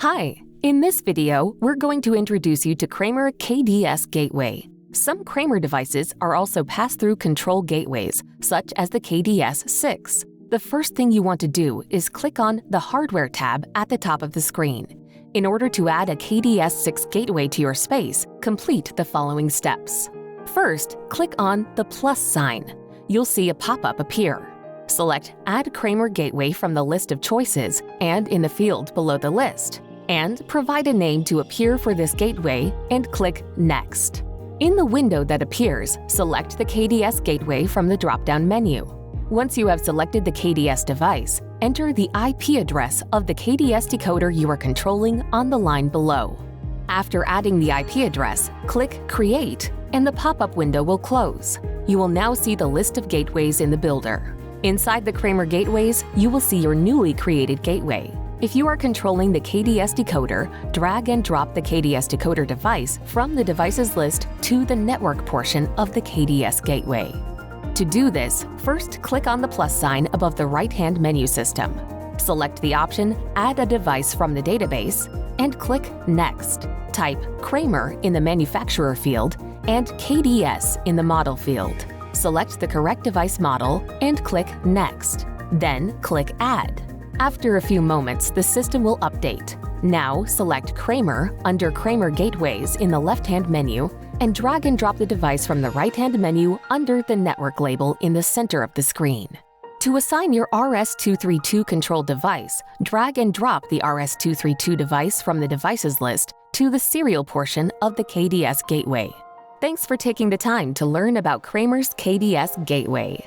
Hi! In this video, we're going to introduce you to Kramer KDS Gateway. Some Kramer devices are also pass-through control gateways, such as the KDS 6. The first thing you want to do is click on the Hardware tab at the top of the screen. In order to add a KDS 6 gateway to your space, complete the following steps. First, click on the plus sign. You'll see a pop-up appear. Select Add Kramer Gateway from the list of choices and in the field below the list, and provide a name to appear for this gateway and click Next. In the window that appears, select the KDS gateway from the drop-down menu. Once you have selected the KDS device, enter the IP address of the KDS decoder you are controlling on the line below. After adding the IP address, click Create, and the pop-up window will close. You will now see the list of gateways in the builder. Inside the Kramer gateways, you will see your newly created gateway. If you are controlling the KDS decoder, drag and drop the KDS decoder device from the devices list to the network portion of the KDS gateway. To do this, first click on the plus sign above the right-hand menu system. Select the option Add a device from the database and click Next. Type Kramer in the manufacturer field and KDS in the model field. Select the correct device model and click Next. Then click Add. After a few moments, the system will update. Now select Kramer under Kramer Gateways in the left-hand menu and drag and drop the device from the right-hand menu under the network label in the center of the screen. To assign your RS-232 controlled device, drag and drop the RS-232 device from the devices list to the serial portion of the KDS gateway. Thanks for taking the time to learn about Kramer's KDS Gateway.